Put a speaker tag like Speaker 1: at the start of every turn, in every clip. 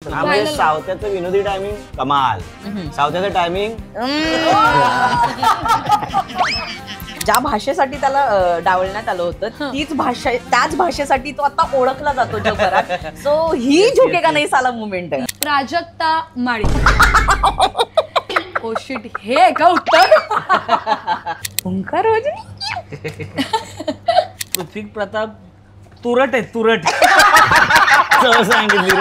Speaker 1: सावत्याचं विनोदी टायमिंग कमाल, सावत्याचं टायमिंग
Speaker 2: ज्या भाषेसाठी त्याला डावलण्यात आलं होतं त्याच भाषेसाठी तो आता ओळखला जातो जगभरात. सो ही झुकेगा नाही साला मुवमेंट आहे.
Speaker 3: प्राजक्ता माळी. ओ शिट, हे आहे का उत्तर?
Speaker 2: ओंकार
Speaker 4: पृथ्वी प्रताप तुरट आहे, तुरट.
Speaker 1: सांगितली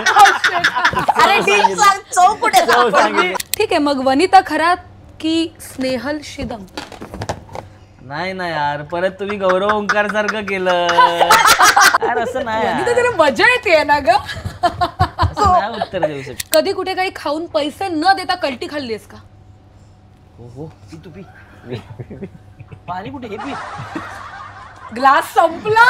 Speaker 3: ठीक आहे, मग वनिता खरात की स्नेहल शिदम?
Speaker 4: नाही ना यार, परत तुम्ही गौरव ओंकार सारखं केलं यार. असं नाही,
Speaker 3: वनिता मजा येते ना ग.
Speaker 4: उत्तर देऊ शकतो.
Speaker 3: कधी कुठे काही खाऊन पैसे न देता कल्टी खाल्लीस का?
Speaker 4: हो, तू पी पाणी. कुठे हे पी.
Speaker 3: ग्लास संपला.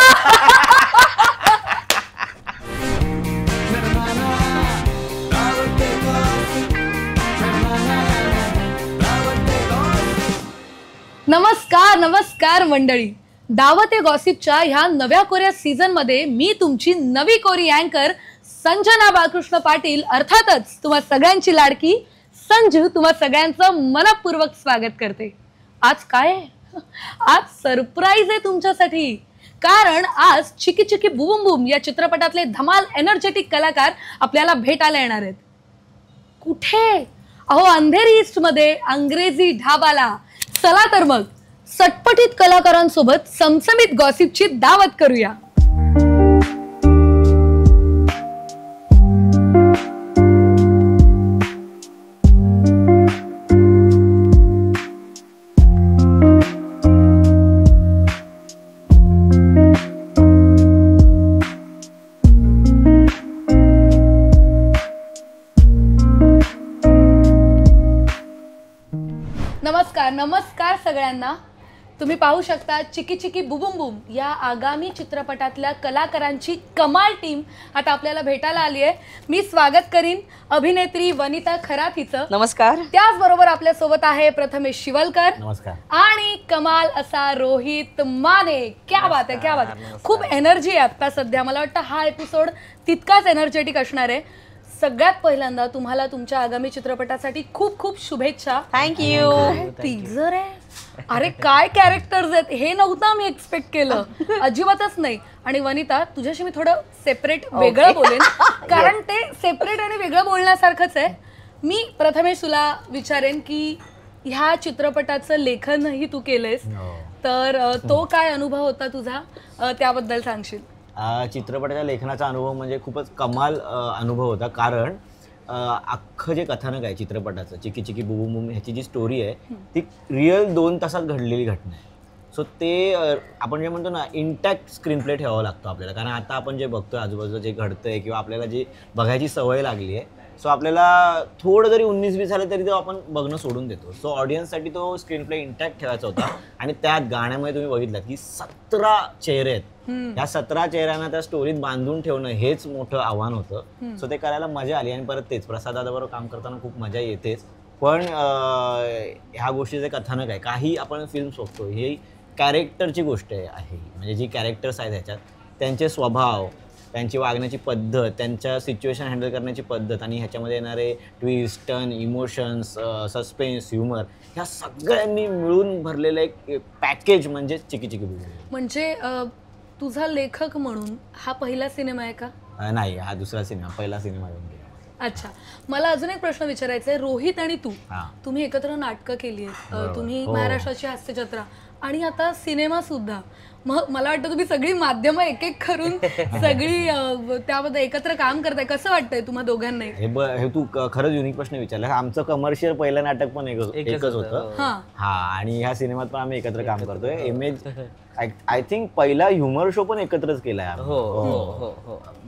Speaker 3: नमस्कार मंडळी. दावत ए गॉसिपच्या ह्या नव्या कोऱ्या सीझन मध्ये मी तुमची नवी कोरी अँकर संजना बाळकृष्ण पाटील, अर्थातच तुम्हा सगळ्यांची लाडकी संजू, तुम्हा सगळ्यांचं मनपूर्वक स्वागत करते. आज काय आहे? आज सरप्राईज आहे तुमच्यासाठी, कारण आज चिकी चिकी बूम बूम या चित्रपटातले धमाल एनर्जेटिक कलाकार आपल्याला भेटायला येणार आहेत. कुठे? अहो, अंधेरी ईस्ट मध्ये अंग्रेजी ढाबाला. चला तर मग सटपटीत कलाकारांसोबत समसमीत गॉसिपची दावत करूया. नमस्कार सगळ्यांना. तुम्ही पाहू शकता चिकी चिकी बुबुम बुम या आगामी चित्रपटातल्या कलाकारांची कमाल टीम आता आपल्याला भेटायला आली आहे. मी स्वागत करीन अभिनेत्री वनिता खरात हिचं.
Speaker 2: नमस्कार.
Speaker 3: त्याचबरोबर आपल्यासोबत आहे प्रथमेश शिवलकर.
Speaker 1: नमस्कार.
Speaker 3: आणि कमाल असा रोहित माने. क्या बात आहे, क्या बात आहे. खूप एनर्जी आहे आता सध्या. मला वाटतं हा एपिसोड तितकाच एनर्जेटिक असणार आहे. सगळ्यात पहिल्यांदा तुम्हाला तुमच्या आगामी चित्रपटासाठी खूप खूप शुभेच्छा.
Speaker 2: थँक्यू.
Speaker 3: टीजर आहे. अरे काय कॅरेक्टर्स आहेत, हे नव्हतं मी एक्सपेक्ट केलं, अजिबातच नाही. आणि वनिता, तुझ्याशी मी थोडं सेपरेट वेगळं बोलेन, कारण ते सेपरेट आणि वेगळं बोलण्यासारखंच आहे. मी प्रथमेश तुला विचारेन की ह्या चित्रपटाचं लेखनही तू केलंयस, तर तो काय अनुभव होता तुझा, त्याबद्दल सांगशील?
Speaker 1: चित्रपटाच्या लेखनाचा अनुभव म्हणजे खूपच कमाल अनुभव होता, कारण अख्खं जे कथानक आहे चित्रपटाचं, चिकी चिकी बुबुम बुम ह्याची जी स्टोरी आहे ती रिअल 2 तासात घडलेली घटना आहे. सो ते आपण जे म्हणतो ना, इंटॅक्ट स्क्रीन प्ले ठेवावं लागतो आपल्याला, कारण आता आपण जे बघतोय आजूबाजूला जे घडतंय किंवा आपल्याला जी बघायची सवय लागली आहे, सो आपल्याला थोडं जरी 19-20 झालं तरी तो आपण बघणं सोडून देतो. सो ऑडियन्ससाठी तो स्क्रीन प्ले इंटॅक्ट ठेवायचा होता. आणि त्यात गाण्यामध्ये तुम्ही बघितलं की 17 चेहरे आहेत. या 17 चेहऱ्यांना त्या स्टोरीत बांधून ठेवणं हेच मोठं आव्हान होतं. सो ते करायला मजा आली. आणि परत तेच प्रसाद दादाबरोबर काम करताना खूप मजा येतेच. पण ह्या गोष्टीचे कथानक आहे, काही आपण फिल्म्स बघतो ही कॅरेक्टरची गोष्ट आहे. म्हणजे जी कॅरेक्टर्स आहेत ह्याच्यात, त्यांचे स्वभाव, त्यांची वागण्याची पद्धत, त्यांच्या सिच्युएशन हँडल करण्याची पद्धत, आणि ह्याच्यामध्ये येणारे twist, turn, emotions, suspense, humour, ह्या सगळ्यांनी मिळून भरलेलं एक पॅकेज म्हणजे चिकी चिकी बुबुम.
Speaker 3: म्हणजे तुझा लेखक म्हणून हा पहिला सिनेमा आहे का?
Speaker 1: नाही, हा दुसरा सिनेमा. पहिला सिनेमा येऊन गेला.
Speaker 3: अच्छा, मला अजून एक प्रश्न विचारायचा आहे. रोहित आणि तुम्ही एकत्र नाटकं केली आहेत, तुम्ही महाराष्ट्राची हास्यजत्रा आणि आता सिनेमा सुद्धा. मग मला वाटतं तुम्ही सगळी माध्यमं एक एक करून सगळी त्यामध्ये एकत्र काम करताय. कसं वाटतंय तुम्हा दोघांनाही?
Speaker 1: हे तू खरंच युनिक प्रश्न विचारला. आमचं कमर्शियल पहिलं नाटक पण एकच होतं. हा, आणि ह्या सिनेमात पण आम्ही एकत्र काम करतोय. इमेज आय थिंक पहिला ह्युमर शो पण एकत्रच केलाय.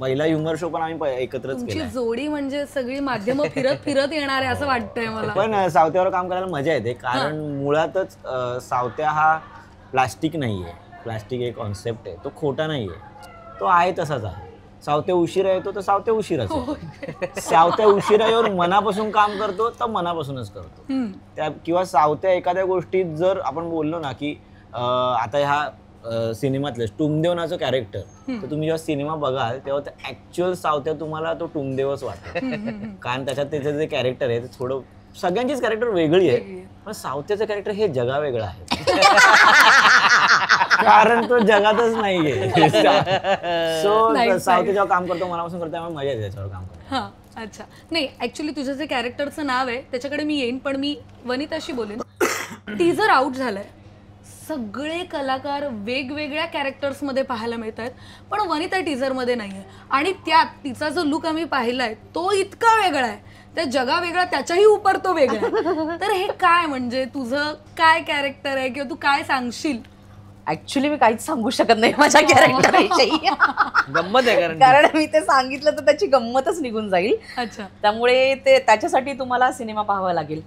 Speaker 1: पहिला ह्युमर शो पण आम्ही एकत्रच केला.
Speaker 3: जोडी म्हणजे सगळी माध्यमं फिरत फिरत येणार आहे असं वाटतंय मला.
Speaker 1: पण सावत्यावर काम करायला मजा येते, कारण मुळातच सावत्या हा प्लास्टिक नाहीये. प्लास्टिक एक कॉन्सेप्ट आहे, तो खोटा नाहीये, तो आहे तसाच आहे. सावत्या उशिरा येतो तर सावत्या उशिराच येतो. सावत्या उशिरा येऊन मनापासून काम करतो तर मनापासूनच करतो. त्या किंवा सावत्या एखाद्या गोष्टीत जर आपण बोललो ना की आता ह्या सिनेमातलं टुमदेव कॅरेक्टर, तर तुम्ही जेव्हा सिनेमा बघाल तेव्हा ते ऍक्च्युअल सावत्या तुम्हाला तो टुमदेवच वाटतो. कारण त्याच्यात त्याचं जे कॅरेक्टर आहे ते थोडं, सगळ्यांचीच कॅरेक्टर वेगळी आहे, पण सावत्याचं कॅरेक्टर हे जगावेगळं आहे. कारण तो जगातच नाहीये. सो सावत्या जेव्हा काम करतो मनापासून करतो, त्यामुळे मजा येते त्याच्यावर काम करतो.
Speaker 3: हा, अच्छा. नाही, ऍक्च्युली तुझं जे कॅरेक्टरचं नाव आहे त्याच्याकडे मी येईन, पण मी वनिताशी बोलेन. टीजर आउट झालंय, सगळे कलाकार वेगवेगळ्या कॅरेक्टर्समध्ये पाहायला मिळत आहेत, पण वनिता टीजरमध्ये नाहीये. आणि त्यात तिचा जो लुक आम्ही पाहिलाय तो इतका वेगळा आहे, त्या जगा वेगळा, त्याच्याही उपर तो वेगळा आहे. तर हे काय, म्हणजे तुझं काय कॅरेक्टर आहे किंवा तू काय सांगशील?
Speaker 2: ऍक्च्युली मी काहीच सांगू शकत नाही माझ्या कॅरेक्टर विषयी.
Speaker 4: गंमत आहे
Speaker 2: कारण मी ते सांगितलं तर त्याची गंमतच निघून जाईल.
Speaker 3: अच्छा.
Speaker 2: त्यामुळे ते त्याच्यासाठी तुम्हाला सिनेमा पाहावा लागेल.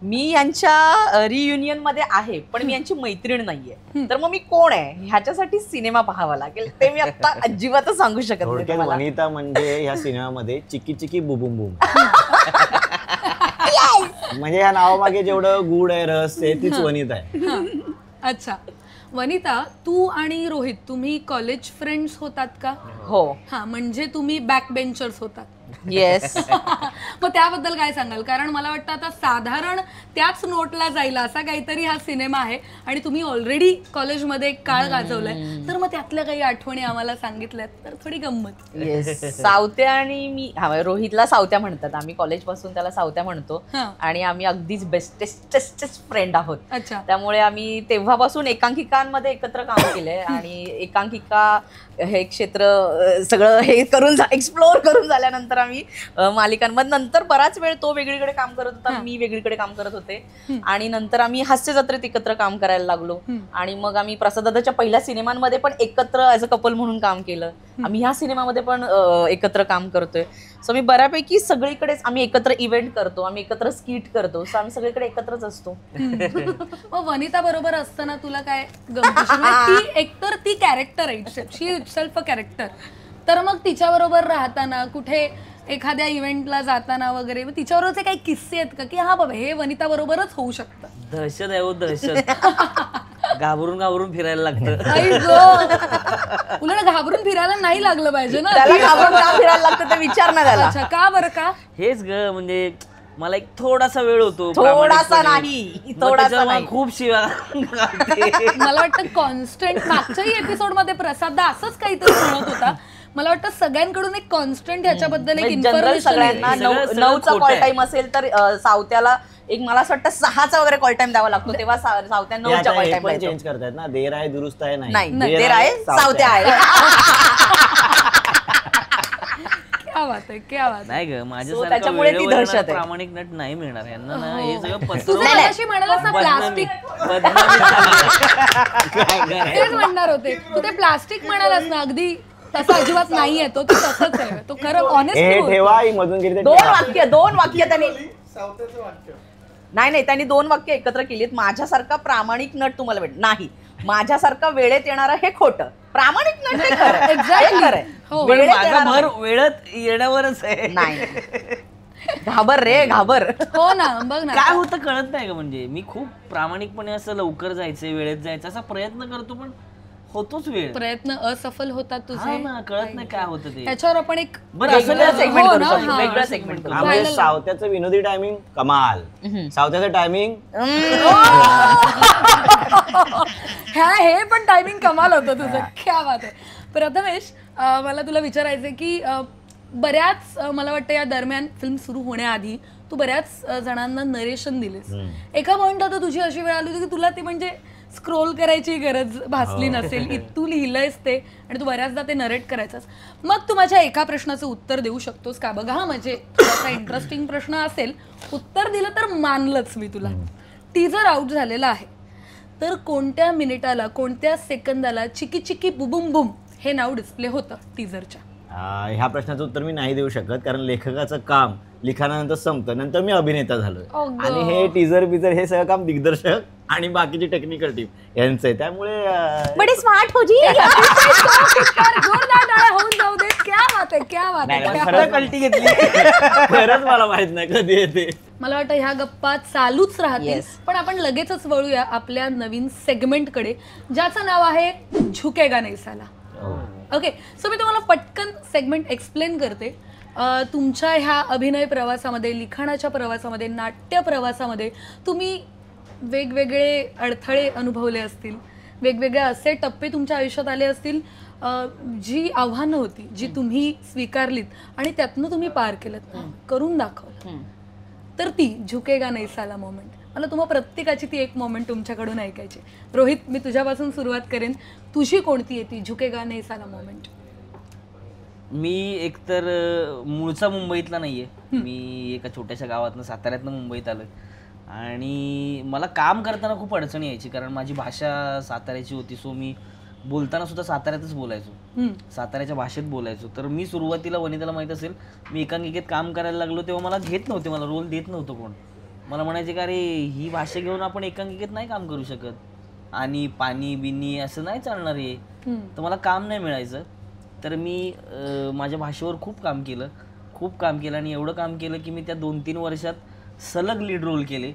Speaker 2: मी यांच्या रियुनियन मध्ये आहे, पण मी यांची मैत्रीण नाहीये, तर मग मी कोण आहे ह्याच्यासाठी सिनेमा पाहावा लागेल. ते मी आता अजिबातच सांगू शकत नाही
Speaker 1: थोडक्यात
Speaker 2: तुम्हाला.
Speaker 1: वनिता म्हणजे ह्या सिनेमामध्ये चिकी चिकी बुबुम बुम. म्हणजे या नावामागे जेवढं गुड आहे, रस आहे, तीच वनिता आहे.
Speaker 3: अच्छा. वनिता, तू आणि रोहित तुम्ही कॉलेज फ्रेंड्स होतात का?
Speaker 2: हो.
Speaker 3: हा, म्हणजे तुम्ही बॅक बेंचर्स होतात.
Speaker 2: येस.
Speaker 3: मग त्याबद्दल काय सांगाल? कारण मला वाटतं आता साधारण त्याच नोटला जाईल असा काहीतरी हा सिनेमा आहे, आणि तुम्ही ऑलरेडी कॉलेजमध्ये एक काळ गाजवलाय, तर मग त्यातल्या काही आठवणी आम्हाला सांगितल्यात तर थोडी गंमत.
Speaker 2: येस. सावत्या आणि मी, हा रोहितला सावत्या म्हणतात, आम्ही कॉलेज पासून त्याला सावत्या म्हणतो, आणि आम्ही अगदीच बेस्टेस्ट फ्रेंड आहोत.
Speaker 3: अच्छा.
Speaker 2: त्यामुळे आम्ही तेव्हापासून एकांकिकांमध्ये एकत्र काम केलंय, आणि एकांकिका हे क्षेत्र सगळं हे करून एक्सप्लोअर करून झाल्यानंतर आम्ही मालिकांमध्ये, नंतर बराच वेळ तो वेगळीकडे काम करत होता, मी वेगळीकडे काम करत होते, आणि नंतर आम्ही हास्य जत्रेत एकत्र काम करायला लागलो, आणि मग आम्ही प्रसाददादाच्या पहिल्या सिनेमांमध्ये पण एकत्र ऍज अ कपल म्हणून काम केलं. आम्ही ह्या सिनेमामध्ये पण एकत्र काम करतोय. सो मी बऱ्यापैकी सगळीकडेच आम्ही एकत्र इव्हेंट करतो, आम्ही एकत्र स्किट करतो, सो आम्ही सगळीकडे एकत्रच असतो.
Speaker 3: मग वनिता बरोबर असताना तुला काय गमतीशीर, म्हणजे ती एकतर ती कॅरेक्टर आहे, शी इटसेल्फ अ कॅरेक्टर, तर मग तिच्याबरोबर राहताना कुठे एखाद्या इव्हेंटला जाताना वगैरे तिच्याबरोबरचे काही किस्से आहेत का, की हा बाबा हे वनिता बरोबरच होऊ शकतं?
Speaker 4: दहशत आहे हो, दहशत. घाबरून घाबरून फिरायला लागतं.
Speaker 3: आई गं. उलट घाबरून फिरायला नाही लागलं पाहिजे ना.
Speaker 2: त्याला घाबरून का फिरायला लागतं ते विचार ना त्याला.
Speaker 3: अच्छा, का बरं का?
Speaker 4: हेच ग, म्हणजे मला एक थोडासा वेळ होतो,
Speaker 2: थोडासा नाही, थोडासा नाही,
Speaker 4: खूप शिवा घालते.
Speaker 3: मला वाटतं कॉन्स्टंट मागच्याही एपिसोड मध्ये प्रसाद असंच काहीतरी म्हणत होता. मला वाटतं सगळ्यांकडून एक कॉन्स्टंट ह्याच्याबद्दल एक
Speaker 2: जनरल
Speaker 3: इन्फॉर्मेशन
Speaker 2: सगळ्यांना
Speaker 4: सगळं
Speaker 2: 9चा
Speaker 4: खोटं
Speaker 2: कॉल
Speaker 4: आहे.
Speaker 2: टाइम असेल तर सावत्याला एक, मला असं वाटतं 6चा वगैरे कॉल टाइम द्यावा लागतो, तेव्हा सावत्या 9च्या कॉल टाइम
Speaker 1: चेंज करतायत ना, देर आहे दुरुस्त आहे
Speaker 2: नाही,
Speaker 1: देर
Speaker 2: देर आहे सावत्या आहे.
Speaker 3: क्या बात आहे, क्या बात आहे.
Speaker 4: नाही ग, माझ्यासारखा
Speaker 2: त्याच्यामुळे ती
Speaker 4: वेळेवर
Speaker 2: दहशत
Speaker 4: ना
Speaker 2: आहे.
Speaker 4: प्रामाणिक नट नाही मिळणार यांना ना. हे सगळं
Speaker 3: तुझं
Speaker 4: पसरवून
Speaker 3: मगाशी म्हणालास ना प्लास्टिक, तेच म्हणणार होते. तू ते प्लास्टिक म्हणालास ना, अगदी तसं अजिबात नाहीये तो, तसंच आहे तो, खरं ऑनेस्ट.
Speaker 1: ठेवा ही मधून गेली
Speaker 2: दोन वाक्य त्यांनी, नाही त्यांनी 2 वाक्य एकत्र केलीत. माझ्यासारखा प्रामाणिक नट तुम्हाला भेट नाही, माझ्यासारखा वेळेत येणारा हे खोटं, प्रामाणिक नट हे खरं.
Speaker 3: Exactly.
Speaker 2: खरंय.
Speaker 3: हो.
Speaker 2: वेळेत
Speaker 4: माझा
Speaker 2: येणारा
Speaker 4: भर वेळत येण्यावरच आहे.
Speaker 2: नाही. घाबर रे घाबर.
Speaker 3: हो ना, बघ ना.
Speaker 4: काय होतं कळत नाही का, म्हणजे मी खूप प्रामाणिकपणे असं लवकर जायचंय, वेळेत जायचं असा प्रयत्न करतो, पण होतोच वेळ.
Speaker 3: प्रयत्न असफल होतात
Speaker 4: हा
Speaker 3: तुझे.
Speaker 4: ना, कळत नाही काय होतं ते.
Speaker 3: त्याच्यावर आपण एक
Speaker 4: बरं असं
Speaker 2: वेगळं
Speaker 4: नाही,
Speaker 2: सेगमेंट
Speaker 3: हो
Speaker 2: करू
Speaker 3: ना,
Speaker 2: शकतो,
Speaker 3: हा.
Speaker 2: वेगळं सेगमेंट करू.
Speaker 1: म्हणजे सावत्याचं विनोदी टायमिंग कमाल, सावत्याचं टायमिंग
Speaker 3: हे पण टायमिंग कमाल होतं तुझं. क्या बात आहे. प्रथमेश, मला तुला विचारायचं की बऱ्याच मला वाटतं या दरम्यान फिल्म सुरू होण्याआधी तू बऱ्याच जणांना नरेशन दिलेस. एका पॉइंट आता तुझी अशी वेळ आली होती की तुला ते म्हणजे स्क्रोल करायची गरज भासली नसेल, तू लिहिलंयस ते आणि तू बऱ्याचदा ते नरेट करायचंस. मग तू माझ्या एका प्रश्नाचं उत्तर देऊ शकतोस का? बघा, हा म्हणजे थोडासा इंटरेस्टिंग प्रश्न असेल, उत्तर दिलं तर मानलंच मी तुला. टीजर आउट झालेला आहे, तर कोणत्या मिनिटाला, कोणत्या सेकंदाला चिकी चिकी बुबुम बुम हे नाव डिस्प्ले होतं टीजरच्या?
Speaker 1: ह्या प्रश्नाचं उत्तर मी नाही देऊ शकत, कारण लेखकाचं काम लिखाणानंतर संपतं, नंतर मी अभिनेता झालोय.
Speaker 3: अगं.
Speaker 1: आणि हे टीजर बिजर हे सगळं काम दिग्दर्शक आणि बाकीची टेक्निकल टीम यांचं आहे. त्यामुळे
Speaker 2: बडे स्मार्ट हो जी.
Speaker 3: जोरदार टाळ्या होऊन जाऊ दे. क्या बात आहे, क्या बात
Speaker 1: नाही,
Speaker 3: आहे.
Speaker 1: नाही,
Speaker 4: खरं कल्टी घेतली.
Speaker 1: खरंच मला माहित नाही कधी येते.
Speaker 3: मला वाटतं ह्या गप्पा चालूच राहतील,
Speaker 2: Yes.
Speaker 3: पण आपण लगेचच वळूया आपल्या नवीन सेगमेंटकडे, ज्याचं नाव आहे झुकेगा नहीं साला. ओके, सो मी तुम्हाला पटकन सेगमेंट एक्सप्लेन करते. तुमच्या ह्या अभिनय प्रवासामध्ये, लिखाणाच्या प्रवासामध्ये, नाट्य प्रवासामध्ये तुम्ही वेगवेगळे अडथळे अनुभवले असतील, वेगवेगळे असे टप्पे तुमच्या आयुष्यात आले असतील, जी आव्हानं होती जी तुम्ही स्वीकारलीत आणि त्यातनं तुम्ही पार केलं, करून दाखवलं. तर ती झुकेगा नहीं साला मोमेंट, मला तुम्हा प्रत्येकाची ती एक मोमेंट तुमच्याकडून ऐकायची. रोहित, मी तुझ्यापासून सुरुवात करेन. तुझी कोणती आहे ती झुकेगा नहीं साला मोमेंट?
Speaker 4: मी एकतर मूळचा मुंबईतला नाहीये, मी एका छोट्याशा गावातनं साताऱ्यातनं मुंबईत आलोय. आणि मला काम करताना खूप अडचणी यायची, कारण माझी भाषा साताऱ्याची होती. सो मी बोलताना सुद्धा साताऱ्यातच बोलायचो, साताऱ्याच्या भाषेत बोलायचो. तर मी सुरुवातीला, वनिताला माहीत असेल, मी एकांकिकेत काम करायला लागलो तेव्हा मला घेत नव्हते, मला रोल देत नव्हतं कोण. मला म्हणायचे का, अरे ही भाषा घेऊन आपण एकांकिकेत नाही काम करू शकत, आणि पाणी बिनी असं नाही चालणार आहे. तर मला काम नाही मिळायचं. तर मी माझ्या भाषेवर खूप काम केलं आणि एवढं काम केलं की मी त्या 2-3 वर्षात सलग लीड रोल केले.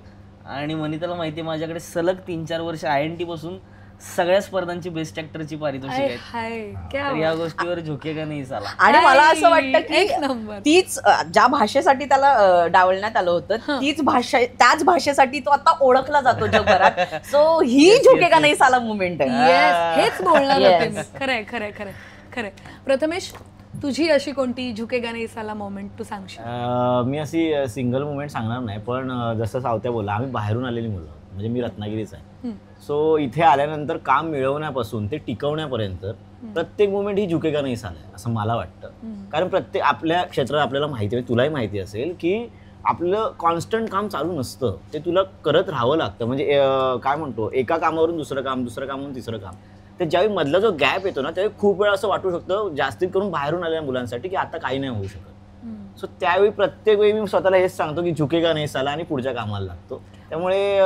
Speaker 4: आणि वनिताला माहिती आहे, माझ्याकडे सलग 3-4 वर्ष INT पासून सगळ्या स्पर्धांची बेस्ट ॲक्टरची पारितोषिक आहेत. तर या गोष्टीवर झुकेगा नाही साला.
Speaker 2: आणि मला असं वाटतं
Speaker 3: एक
Speaker 2: की
Speaker 3: नंबर.
Speaker 2: तीच ज्या भाषेसाठी त्याला डावलण्यात आलं होतं, त्याच भाषेसाठी तो आता ओळखला जातो जगभरात. सो ही झुकेगा नाही साला मुवमेंट आहे.
Speaker 3: येस, हेच बोलणार होते मी.
Speaker 2: Yes.
Speaker 3: खरंय खरंय खरंय खरंय. प्रथमेश, तुझी अशी कोणती झुकेगा नहीं साला मोमेंट तू सांगशील?
Speaker 1: मी अशी सिंगल मुवमेंट सांगणार नाही, पण जसं सावत्या बोलला, आम्ही बाहेरून आलेली मुलं, म्हणजे मी रत्नागिरीचा आहे. सो इथे आल्यानंतर काम मिळवण्यापासून ते टिकवण्यापर्यंत प्रत्येक मुवमेंट ही झुकेगा नाही साला आहे असं मला वाटतं. कारण प्रत्येक आपल्या क्षेत्रात आपल्याला माहिती आहे, तुलाही माहिती असेल की आपलं कॉन्स्टंट काम चालू नसतं, ते तुला करत राहावं लागतं. म्हणजे काय म्हणतो, एका कामावरून दुसरं कामावरून तिसरं काम. तर ज्यावेळी मधला जो गॅप येतो ना, त्यावेळी खूप वेळा असं वाटू शकतं जास्तीत करून बाहेरून आलेल्या मुलांसाठी की आता काही नाही होऊ शकत. सो त्यावेळी प्रत्येक वेळी मी स्वतःला हेच सांगतो की झुकेगा नाही साला आणि पुढच्या कामाला लागतो. त्यामुळे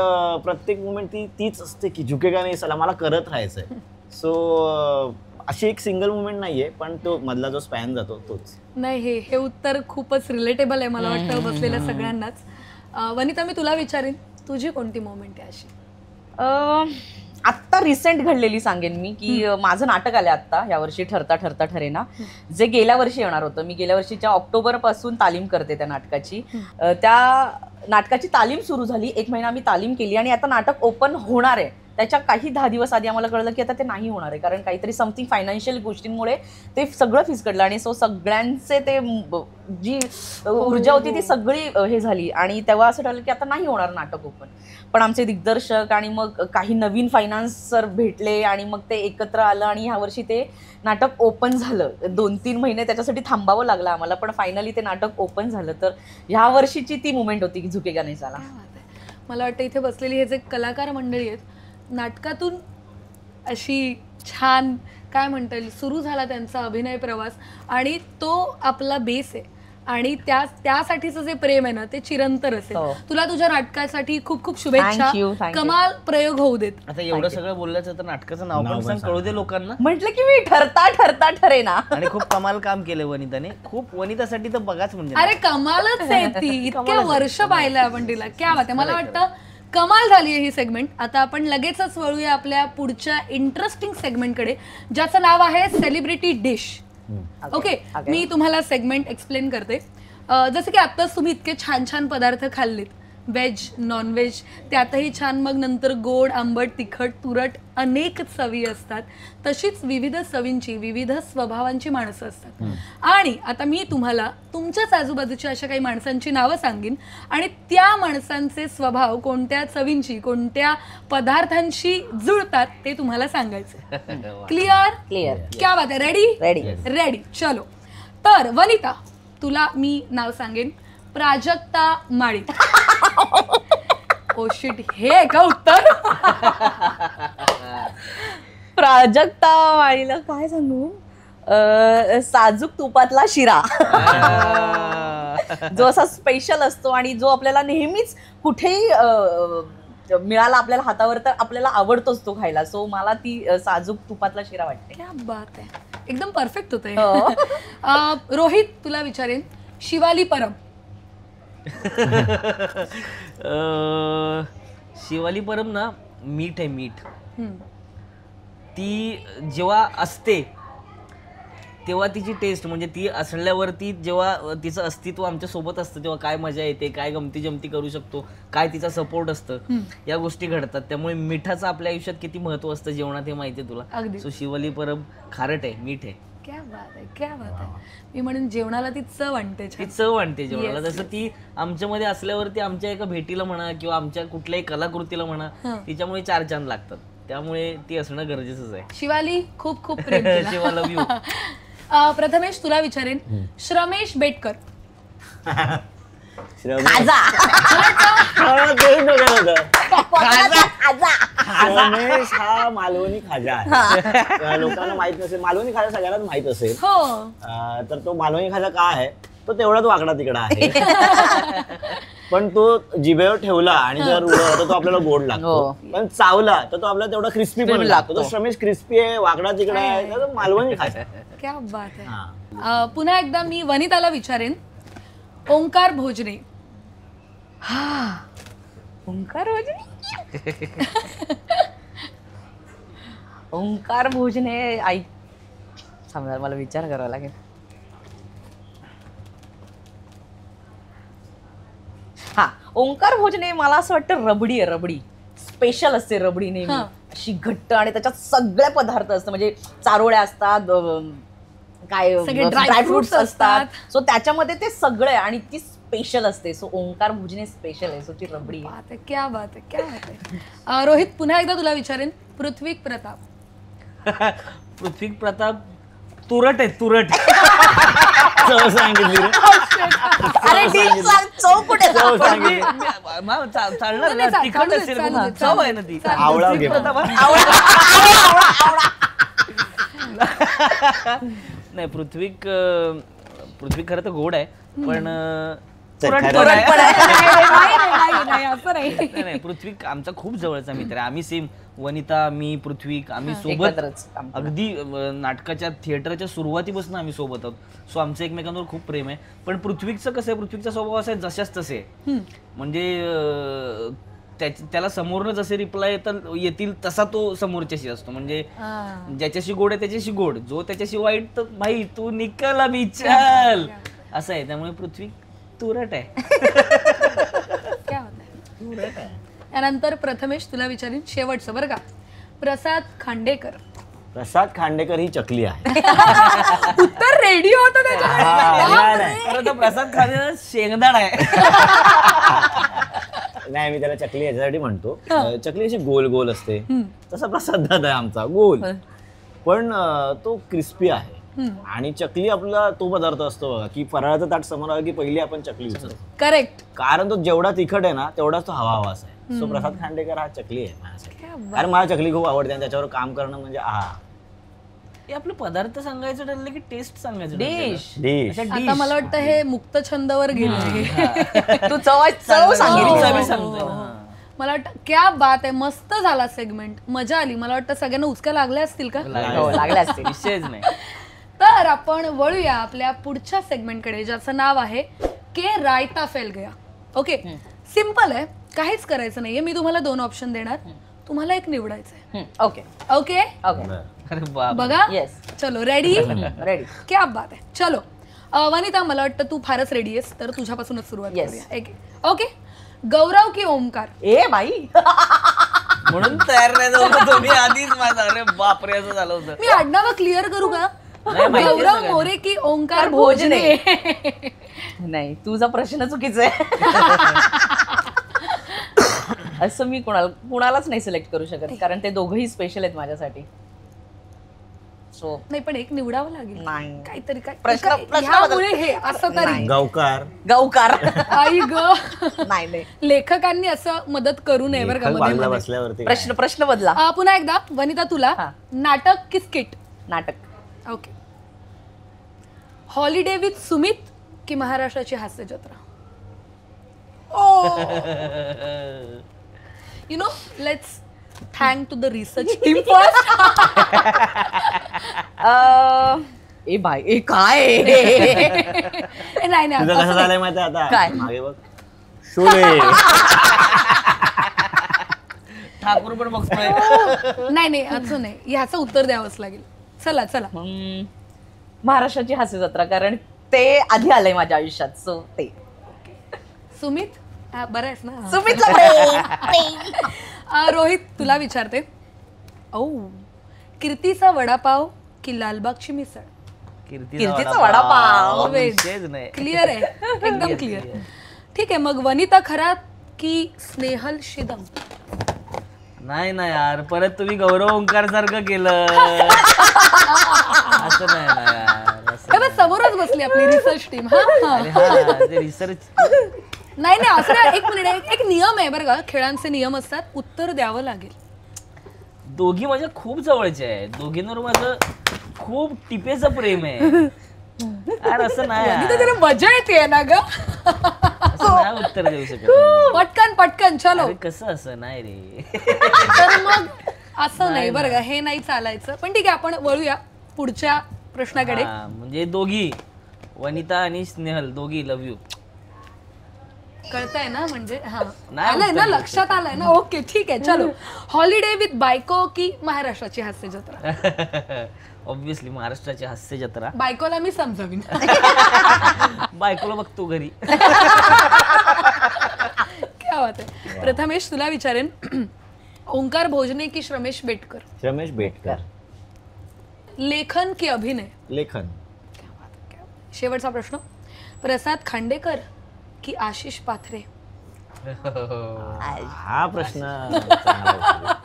Speaker 1: प्रत्येक मुवमेंट तीच असते की झुकेगा नाही साला, मला करत राहायचं आहे. सो अशी एक सिंगल मुवमेंट नाहीये, पण तो मधला जो स्पॅन जातो तोच.
Speaker 3: नाही, हे उत्तर खूपच रिलेटेबल आहे मला वाटतं बसलेल्या सगळ्यांनाच. वनिता, मी तुला विचारेन, तुझी कोणती मोमेंट आहे अशी?
Speaker 2: आत्ता रिसेंट घडलेली सांगेन मी, की माझं नाटक आलं आत्ता यावर्षी, ठरता ठरता ठरेना, जे गेल्या वर्षी येणार होतं. मी गेल्या वर्षीच्या ऑक्टोबर पासून तालीम करते त्या नाटकाची. त्या नाटकाची तालीम सुरू झाली, 1 महिना आम्ही तालीम केली आणि आता नाटक ओपन होणार आहे. त्याच्या काही 10 दिवस आधी आम्हाला कळलं की आता ते नाही होणार आहे, कारण काहीतरी समथिंग फायनान्शियल गोष्टींमुळे ते सगळं फिसकडलं. आणि सो सगळ्यांचे ते जी ऊर्जा होती ती सगळी हे झाली. आणि तेव्हा असं ठरलं की आता नाही होणार नाटक ओपन. पण आमचे दिग्दर्शक आणि मग काही नवीन फायनान्सर भेटले आणि मग ते एकत्र आलं आणि ह्या वर्षी ते नाटक ओपन झालं. 2-3 महिने त्याच्यासाठी थांबावं लागलं आम्हाला, पण फायनली ते नाटक ओपन झालं. तर ह्या वर्षीची ती मुवमेंट होती की झुकेगा नाही साला.
Speaker 3: मला वाटतं इथे बसलेली हे जे कलाकार मंडळी आहेत, नाटकातून अशी छान काय म्हणता येईल सुरू झाला त्यांचा अभिनय प्रवास, आणि तो आपला बेस आहे. आणि त्यासाठीचं जे प्रेम आहे ना, ते चिरंतर असेल. तुला तुझ्या नाटकासाठी खूप खूप शुभेच्छा. कमाल प्रयोग होऊ देत.
Speaker 4: आता एवढं सगळं बोलल्याचं तर नाटकाचं नाव पण सांग, कळू दे लोकांना.
Speaker 2: म्हटलं की मी ठरता ठरता ठरेना.
Speaker 4: आणि खूप कमाल काम केलं वनिताने, खूप. वनितासाठी तर बघाच म्हणजे.
Speaker 3: अरे कमालच आहे ती, इतके वर्ष पाहिलं आपण तिला. क्या बात आहे. मला वाटतं कमाल झाली आहे ही सेगमेंट. आता आपण लगेचच वळूया आपल्या पुढच्या इंटरेस्टिंग सेगमेंटकडे, ज्याचं नाव आहे सेलिब्रिटी डिश. ओके, मी तुम्हाला सेगमेंट एक्सप्लेन करते. जसं की आत्ताच तुम्ही इतके छान छान पदार्थ खाल्लेत, व्हेज नॉनव्हेज, त्यातही छान, मग नंतर गोड आंबट तिखट तुरट अनेक चवी असतात. तशीच विविध चवींची विविध स्वभावांची माणसं असतात. आणि आता मी तुम्हाला तुमच्याच आजूबाजूच्या अशा काही माणसांची नावं सांगेन आणि त्या माणसांचे स्वभाव कोणत्या चवींची कोणत्या पदार्थांशी जुळतात ते तुम्हाला सांगायचं. क्लिअर?
Speaker 2: क्लिअर.
Speaker 3: क्या बात आहे. रेडी?
Speaker 2: रेडी.
Speaker 3: रेडी. चलो. तर वनिता, तुला मी नाव सांगेन, प्राजक्ता माळी. ओ शिट, हे आहे का उत्तर?
Speaker 2: प्राजक्ता माळीला काय सांगू, साजूक तुपातला शिरा. जो असा स्पेशल असतो आणि जो आपल्याला नेहमीच कुठेही मिळाला आपल्याला हातावर तर आपल्याला आवडतोच तो खायला. सो मला ती साजूक तुपातला शिरा वाटते.
Speaker 3: क्या बात आहे, एकदम परफेक्ट होतंय.
Speaker 2: हो.
Speaker 3: रोहित तुला विचारेन, शिवाली परब.
Speaker 4: शिवाली परब ना मीठ आहे, मीठ.
Speaker 3: हम्म.
Speaker 4: ती जेव्हा असते तेव्हा तिची टेस्ट म्हणजे ती असल्यावरती जेव्हा तिचं अस्तित्व आमच्या सोबत असतं तेव्हा काय मजा येते, काय गमती जमती करू शकतो, काय तिचा सपोर्ट असतं, या गोष्टी घडतात. त्यामुळे मिठाचं आपल्या आयुष्यात किती महत्व असतं जेवणात हे माहिती आहे तुला.
Speaker 3: अगदी.
Speaker 4: सो शिवाली परब खारट आहे, मीठ आहे.
Speaker 3: क्या बात आहे, क्या बात आहे. मी म्हणून जेवणाला ती चव आणते
Speaker 4: ती
Speaker 3: छान.
Speaker 4: चव आणते जेवणाला.
Speaker 3: Yes,
Speaker 4: जसं ती आमच्यामध्ये असल्यावरती आमच्या एका भेटीला म्हणा किंवा आमच्या कुठल्याही कलाकृतीला म्हणा तिच्यामुळे 4 चांद लागतात. त्यामुळे ती असणं गरजेचंच आहे.
Speaker 3: शिवाली खूप खूप प्रेम तुला.
Speaker 4: शिवा लव यू.
Speaker 3: प्रथमेश तुला विचारेन, श्रमेश बेटकर.
Speaker 1: रमेश हा मालवणी खाजा आहे. लोकांना माहित नसेल, मालवणी खाजा सगळ्यांनाच माहित असेल.
Speaker 3: हो.
Speaker 1: तर तो मालवणी खाजा का आहे, तो तेवढाच वाकडा तिकडा आहे. पण तो जिभेवर ठेवला आणि जर उडवला तर तो आपल्याला गोड लागतो, पण चावला तर तो आपल्याला तेवढा क्रिस्पी पण लागतो. तो श्रमेश क्रिस्पी आहे, वाकडा तिकडा आहे, तर मालवणी खाजा.
Speaker 3: क्या बात आहे. पुन्हा एकदा मी वनिताला विचारेन, ओंकार भोजने.
Speaker 2: ओंकार भोजने. ओंकार भोजने आई समजा मला विचार करावा लागेल. हा, ओंकार भोजने मला असं वाटतं रबडी आहे, रबडी स्पेशल असते रबडी नेहमी अशी घट्ट आणि त्याच्यात सगळे पदार्थ असतात म्हणजे चारोळ्या असतात, काय ड्रायफ्रुट्स असतात. सो त्याच्यामध्ये ते सगळे आणि ती स्पेशल असते. सो ओंकार भोजने स्पेशल आहे. सो ती रबडी आहे.
Speaker 3: क्या बात आहे, क्या बात आहे. रोहित पुन्हा एकदा तुला विचारेन, पृथ्वी प्रताप.
Speaker 4: पृथ्वी प्रताप तुरट आहे, तुरट.
Speaker 1: चव सांगितली रे.
Speaker 2: अरे ठीक सांग, चव कुठे
Speaker 1: चव सांगितली.
Speaker 4: चालणार ना, तिखट असेल ना, चव आहे ना ती.
Speaker 1: आवळा घे.
Speaker 4: नाही, पृथ्वी खरं तर गोड आहे पण
Speaker 1: खरं
Speaker 4: नाही, पृथ्वी आमचा खूप जवळचा मित्र आहे. आम्ही सेम, वनिता, मी, पृथ्वी, आम्ही सोबत अगदी नाटकाच्या थिएटरच्या सुरुवातीपासून आम्ही सोबत आहोत. सो आमचं एकमेकांवर खूप प्रेम आहे. पण पृथ्वीचं कसं आहे, पृथ्वीचा स्वभाव असा आहे जशाच तसे आहे. म्हणजे त्याला समोरनं जसे रिप्लाय येतील तसा तो समोरच्याशी असतो. म्हणजे ज्याच्याशी गोड आहे त्याच्याशी गोड, जो त्याच्याशी वाईट तर भाई तू निकाला मी चल असं आहे. त्यामुळे पृथ्वी तुरट आहे.
Speaker 3: त्यानंतर प्रथमेश तुला विचारीन शेवटचं बरं का, प्रसाद खांडेकर.
Speaker 1: प्रसाद खांडेकर ही चकली आहे.
Speaker 3: उत्तर रेडी होतं
Speaker 4: खरं तर प्रसाद खांडेकर शेंगदाण आहे.
Speaker 1: नाही, मी त्याला चकली याच्यासाठी म्हणतो. चकली अशी गोल गोल असते, तसा प्रसाद दादा आहे आमचा, गोल पण तो क्रिस्पी आहे. आणि चकली आपला तो पदार्थ असतो बघा की फराळाचं ताट समोर आलं की पहिली आपण चकली उचलतो.
Speaker 3: करेक्ट.
Speaker 1: कारण तो जेवढा तिखट आहे ना तेवढाच तो हवा हवाच आहे. सो प्रसाद खांडेकर हा चकली आहे माझ्यासाठी. कारण मला चकली खूप आवडते आणि त्याच्यावर काम करणं म्हणजे
Speaker 4: हे आपलं पदार्थ सांगायचं ठरलं की टेस्ट सांगायचं
Speaker 2: डिश.
Speaker 1: डिश.
Speaker 3: आता मला वाटतं हे मुक्त छंदावर गेलं.
Speaker 2: तू चव सांगितली.
Speaker 3: मला वाटतं क्या बात आहे, मस्त झाला सेगमेंट, मजा आली. मला वाटतं सगळ्यांना उचक्या लागल्या असतील का?
Speaker 2: लागल्या असतील.
Speaker 4: विषयच नाही.
Speaker 3: तर आपण वळूया आपल्या पुढच्या सेगमेंटकडे, ज्याचं नाव आहे के रायता फैल गया. ओके, सिम्पल आहे, काहीच करायचं नाहीये. मी तुम्हाला 2 ऑप्शन देणार, तुम्हाला एक निवडायचंय.
Speaker 2: Okay
Speaker 3: okay
Speaker 2: okay.
Speaker 4: अरे बाप.
Speaker 3: बघा,
Speaker 2: येस,
Speaker 3: चलो रेडी.
Speaker 2: रेडी.
Speaker 3: क्या बात आहे. चलो वनिता, मला वाटतं तू फारच रेडी आहेस, तर तुझ्यापासूनच सुरुवात
Speaker 2: Yes.
Speaker 3: करूया. ओके, गौरव की ओमकार?
Speaker 2: ए बाई,
Speaker 4: म्हणून तयार नाही झालं तुम्ही आधीच माझा. अरे बापरे, असं झालं होतं.
Speaker 3: मी आडनावं क्लिअर करू का?
Speaker 4: नाही, माहिती आहे
Speaker 3: गौरव
Speaker 4: सगळ्यांना.
Speaker 3: मोरे की ओंकार
Speaker 2: भोजने?
Speaker 3: भोजने?
Speaker 2: नाही, तुझा प्रश्न चुकीचा आहे. असं मी कुणालाच नाही सिलेक्ट करू शकत, कारण ते दोघंही स्पेशल आहेत माझ्यासाठी. सो
Speaker 3: नाही, पण एक निवडावं लागेल.
Speaker 2: नाही.
Speaker 3: काहीतरी काय
Speaker 2: प्रश्न
Speaker 3: ह्यामुळे हे असं तरी.
Speaker 1: गावकार.
Speaker 2: गौकार.
Speaker 3: आई ग,
Speaker 2: नाही नाही,
Speaker 3: लेखकांनी असं मदत करू नये बरं का.
Speaker 1: लेखक
Speaker 3: मध्ये
Speaker 1: बाजूला
Speaker 3: मध्ये.
Speaker 1: बसल्यावरती
Speaker 2: प्रश्न बदला.
Speaker 3: पुन्हा एकदा वनिता, तुला
Speaker 2: हा.
Speaker 3: नाटक की स्किट?
Speaker 2: नाटक.
Speaker 3: ओके. हॉलिडे विथ सुमित की महाराष्ट्राची हास्य जत्रा? You know, let's thank to the research team first.
Speaker 2: ए बाय ए काय
Speaker 3: नाही नाही
Speaker 1: तुझं
Speaker 3: असं
Speaker 1: कसं झालंय माहिती आता
Speaker 2: काय?
Speaker 1: मागे बघ शोले.
Speaker 4: ठाकूर पण बघतोय.
Speaker 3: नाही नाही असं नाही, ह्याचं उत्तर द्यावंच लागेल. चला चला.
Speaker 2: महाराष्ट्राची हास्य जत्रा, कारण ते आधी आलंय माझ्या आयुष्यात. सो ते
Speaker 3: सुमित बरं आहेस ना?
Speaker 2: सुमितला प्रेम.
Speaker 3: रोहित तुला विचारते. कीर्तीचा वडापाव की लालबागची मिसळ?
Speaker 2: कीर्तीचा वडापाव.
Speaker 4: विषयच नाही.
Speaker 3: क्लिअर आहे, एकदम क्लिअर. ठीक आहे, मग वनिता खरात की स्नेहल शिदम?
Speaker 4: नाही ना यार, परत तुम्ही गौरव ओंकार सारखं केलं. असं नाही ना यार, असं
Speaker 3: हे बघ, समोरच बसली आपली रिसर्च टीम.
Speaker 4: अरे हा, ते रिसर्च.
Speaker 3: नाही नाही असं नाही. एक मिनिट, एक नियम आहे बरं का, खेळांचे नियम असतात, उत्तर द्यावं लागेल.
Speaker 4: दोघी माझ्या खूप जवळच्या आहेत, दोघींवर माझं खूप टिपेचं प्रेम आहे यार. असं नाही
Speaker 3: वनिता,
Speaker 4: यार.
Speaker 3: तिला मजा येते ना ग.
Speaker 4: असं नाही उत्तर देऊ शकत.
Speaker 3: पटकन पटकन चलो.
Speaker 4: अरे कसं असं नाही रे.
Speaker 3: तर मग असं नाही बरं का, हे नाही चालायचं. पण ठीक आहे, आपण वळूया पुढच्या प्रश्नाकडे.
Speaker 4: हा, म्हणजे दोघी, वनिता आणि स्नेहल दोघी लव्ह यू.
Speaker 3: कळतंय ना, म्हणजे हा
Speaker 4: नाही
Speaker 3: आलंय ना,
Speaker 4: उत्तर
Speaker 3: लक्षात आलंय ना. ओके ठीक आहे, चलो. हॉलिडे विथ बायको की महाराष्ट्राची हास्य जत्रा?
Speaker 4: ऑब्विसली महाराष्ट्राची हास्य जत्रा.
Speaker 3: बायकोला मी समजावीन.
Speaker 4: बायकोला बघतो घरी.
Speaker 3: क्या बात आहे. प्रथमेश तुला विचारेन. ओंकार भोजने की श्रमेश बेटकर?
Speaker 1: रमेश बेटकर.
Speaker 3: लेखन की अभिनय?
Speaker 1: लेखन.
Speaker 3: शेवटचा प्रश्न. प्रसाद खांडेकर की आशिष पाथरे?
Speaker 1: हा प्रश्न चांगला होता.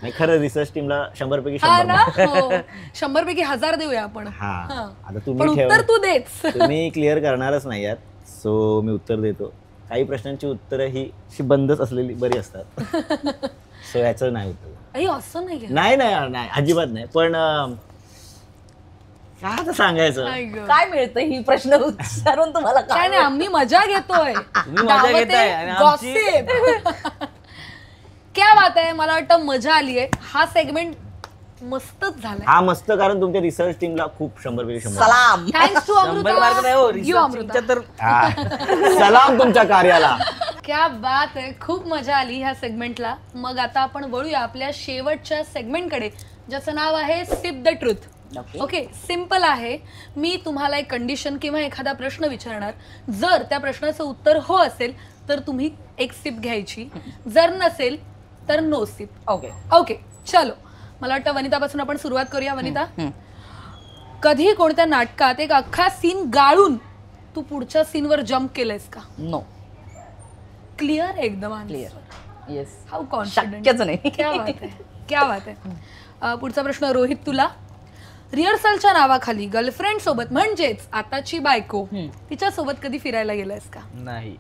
Speaker 1: नाही, खरं रिसर्च टीमला 100 पैकी
Speaker 3: हा
Speaker 1: 100
Speaker 3: ना, हो. 100 पैकी 1000 देऊया आपण.
Speaker 1: हा.
Speaker 3: हा.
Speaker 1: आता
Speaker 3: पण
Speaker 1: तुम्ही
Speaker 3: उत्तर तू देच.
Speaker 1: तुम्ही क्लिअर करणारच नाही आहात, सो मी उत्तर देतो. काही प्रश्नांची उत्तरं ही अशी बंदच असलेली बरी असतात. सो याचं नाही उत्तर.
Speaker 3: अरे असं नाही
Speaker 1: नाही नाही नाही, अजिबात नाही. पण काय आता सांगायचं.
Speaker 2: काय मिळतं ही प्रश्न उच्चारून तुम्हाला?
Speaker 3: काय नाही, आम्ही मजा घेतोय.
Speaker 4: तुम्ही मजा घेताय आणि आमची-
Speaker 3: Gossip. क्या बात आहे. मला वाटतं मजा आली आहे. हा सेगमेंट मस्तच झालाय.
Speaker 1: हा मस्त, कारण तुमच्या रिसर्च टीमला खूप 100 पैकी 100.
Speaker 2: सलाम.
Speaker 3: थँक्स टू
Speaker 4: 100 मार्क नाही हो,
Speaker 3: अमृता. You अमृता.
Speaker 4: रिसर्चच्या तर.
Speaker 1: हा. सलाम तुमच्या कार्याला.
Speaker 3: क्या बात आहे. खूप मजा आली ह्या सेगमेंटला. मग आता आपण वळूया आपल्या शेवटच्या सेगमेंटकडे, ज्याचं नाव आहे sip the truth. Okay, simple आहे. मी तुम्हाला एक कंडिशन किंवा एखादा प्रश्न विचारणार. जर त्या प्रश्नाचं उत्तर हो असेल तर तुम्ही एक सिप घ्यायची, जर नसेल तर नो सिप.
Speaker 2: ओके.
Speaker 3: ओके चलो. मला वाटतं वनितापासून आपण सुरुवात करूया. वनिता, कधी कोणत्या नाटकात एक अख्खा सीन गाळून तू पुढच्या सीनवर जम्प केलंयस का?
Speaker 2: नो.
Speaker 3: क्लिअर एकदम.
Speaker 2: क्लिअर. येस.
Speaker 3: How confident.
Speaker 2: शक्यच नाही.
Speaker 3: क्या बात आहे, क्या बात आहे. पुढचा प्रश्न रोहित तुला. रिहर्सलच्या नावाखाली गर्लफ्रेंड सोबत, म्हणजेच आताची बायको, तिच्या सोबत कधी फिरायला गेलायस का?
Speaker 4: नाही.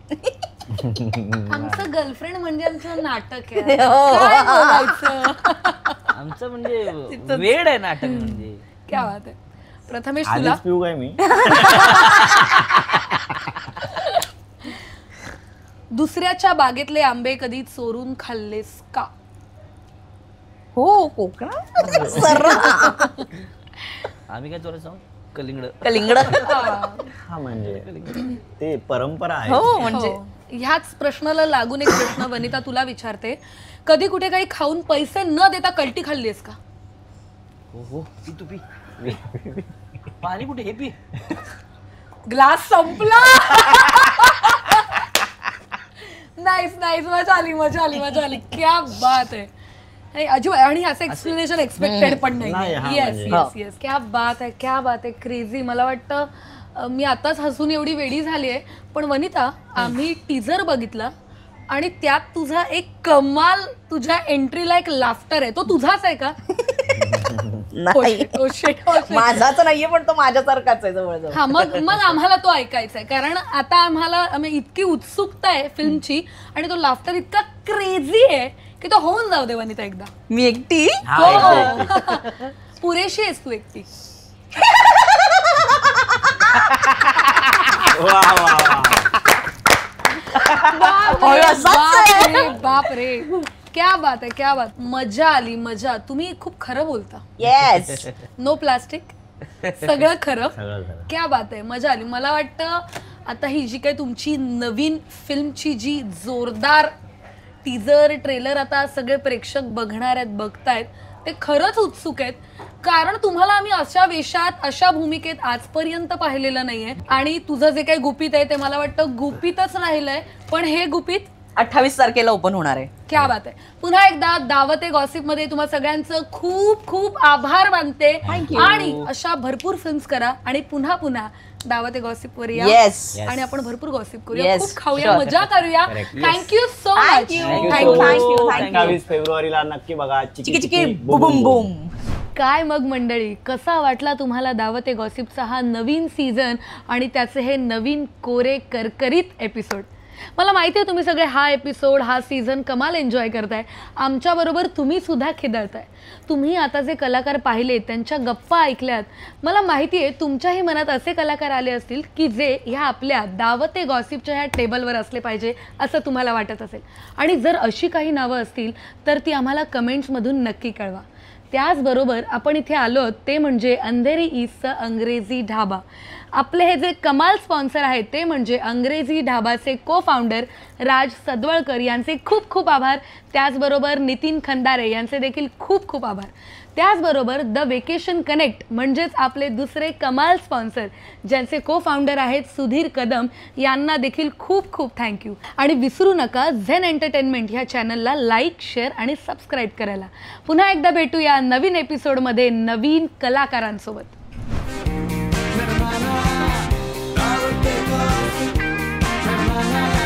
Speaker 3: आमचं गर्लफ्रेंड म्हणजे आमचं नाटक आहे. काय बोलायचं?
Speaker 4: आमचं म्हणजे वेड आहे नाटक म्हणजे.
Speaker 3: क्या बात आहे. प्रथमेश तुला.
Speaker 1: आधीच पिऊ काय मी.
Speaker 3: दुसऱ्याच्या बागेतले आंबे कधी चोरून खाल्लेस का?
Speaker 2: हो, कोकणात सर्रा.
Speaker 4: आम्ही काय चोरायचो? कलिंगड.
Speaker 2: कलिंगड.
Speaker 1: हा म्हणजे ते परंपरा आहे.
Speaker 2: हो, म्हणजे
Speaker 3: हो. ह्याच प्रश्नाला लागून एक प्रश्न वनिता तुला विचारते. कधी कुठे काही खाऊन पैसे न देता कल्टी खाल्लीस का?
Speaker 4: हो हो, पी तू पी. पाणी कुठे? हे पी.
Speaker 3: ग्लास संपला. Nice nice. मजा आली, मजा आली, मजा आली. क्या बात आहे. अजिबात. आणि असं एक्सप्लेनेशन एक्सपेक्टेड पण नाही.
Speaker 1: नाही, हा
Speaker 3: येस
Speaker 1: म्हणजे.
Speaker 3: Yes yes. क्या बात आहे, क्या बात आहे. क्रेझी. मला वाटतं मी आताच हसून एवढी वेडी झाली आहे. पण वनिता, आम्ही टीजर बघितला आणि त्यात तुझा एक कमाल, तुझ्या एंट्रीला एक लाफ्टर आहे. तो तुझाच आहे का?
Speaker 2: नाही.
Speaker 3: Oh shit, oh shit.
Speaker 2: माझाच नाहीये, पण तो माझ्यासारखाच आहे जवळजवळ.
Speaker 3: हा, मग आम्हाला तो ऐकायचा आहे. कारण आता आम्हाला इतकी उत्सुकता आहे फिल्मची, आणि तो लाफ्टर इतका क्रेझी आहे की तो होऊन जाऊ दे वनिता एकदा.
Speaker 2: मी एकटी.
Speaker 1: हा,
Speaker 3: पुरेशी आहेस तू एकटी.
Speaker 1: वा वा वा.
Speaker 2: होय, असंच आहे.
Speaker 3: बाप रे क्या बात आहे, क्या बात. मजा आली, मजा. तुम्ही खूप खरं बोलता,
Speaker 2: येस.
Speaker 3: नो प्लास्टिक, सगळं खरं.
Speaker 1: सगळं झालं.
Speaker 3: क्या बात आहे, मजा आली. मला वाटतं आता ही जी काही तुमची नवीन फिल्मची जी जोरदार टीजर ट्रेलर आता सगळे प्रेक्षक बघणार आहेत, बघतायत, ते खरंच उत्सुक आहेत. कारण तुम्हाला आम्ही अशा वेशात अशा भूमिकेत आजपर्यंत पाहिलेलं नाहीये. आणि तुझं जे काही गुपित आहे ते मला वाटतं गुपितच राहिलंय, पण हे गुपित
Speaker 2: 28 तारखेला ओपन होणार आहे.
Speaker 3: क्या बात आहे. पुन्हा एकदा दावते गॉसिप मध्ये तुम्हा सगळ्यांचं खूप खूप आभार मानते. आणि अशा भरपूर फिल्म्स करा आणि पुन्हा पुन्हा दावते गॉसिप वर या
Speaker 2: येस.
Speaker 3: आणि आपण भरपूर गॉसिप करूया,
Speaker 2: Yes,
Speaker 3: खूप खाऊया,
Speaker 2: sure.
Speaker 3: मजा करूया.
Speaker 1: Correct.
Speaker 3: Thank you so much.
Speaker 2: Thank you.
Speaker 1: Thank you
Speaker 2: Thank
Speaker 1: so
Speaker 2: you.
Speaker 1: much.
Speaker 2: Thank you.
Speaker 1: 28 फेब्रुवारीला नक्की बघा
Speaker 2: चिकी चिकी बुबुम बुम.
Speaker 3: काय मग मंडळी, कसा वाटला तुम्हाला दावते गॉसिपचा हा नवीन सीझन आणि त्याचे हे नवीन कोरे करकरीत एपिसोड? मला माहिती आहे तुम्ही सगळे हा एपिसोड, हा सीझन कमाल एन्जॉय करताय. आमच्याबरोबर तुम्ही सुद्धा खिदळताय. तुम्ही आता जे कलाकार पाहिले, त्यांच्या गप्पा ऐकल्यात, मला माहिती आहे तुमच्याही मनात असे कलाकार आले असतील की जे ह्या आपल्या दावते गॉसिपच्या ह्या टेबलवर असले पाहिजे असं तुम्हाला वाटत असेल. आणि जर अशी काही नावं असतील तर ती आम्हाला कमेंट्समधून नक्की कळवा. त्याचबरोबर आपण इथे आलो ते म्हणजे अंधेरी ईस्टचा अंग्रेजी ढाबा. आपले हे जे कमाल स्पॉन्सर आहेत ते म्हणजे अंग्रेजी ढाबाचे को फाउंडर राज सदवळकर यांचे खूप खूप आभार. त्याचबरोबर नितीन खंदारे यांचे देखील खूप खूप आभार. त्याचबरोबर द वेकेशन कनेक्ट म्हणजेच आपले दुसरे कमाल स्पॉन्सर ज्यांचे को फाउंडर आहेत सुधीर कदम यांना देखील खूप खूप थँक्यू. आणि विसरू नका झेन एंटरटेनमेंट ह्या चॅनलला लाईक, शेअर आणि सबस्क्राईब करायला. पुन्हा एकदा भेटूया नवीन एपिसोडमध्ये नवीन कलाकारांसोबत.
Speaker 5: Na na na, I would take off. Na na na.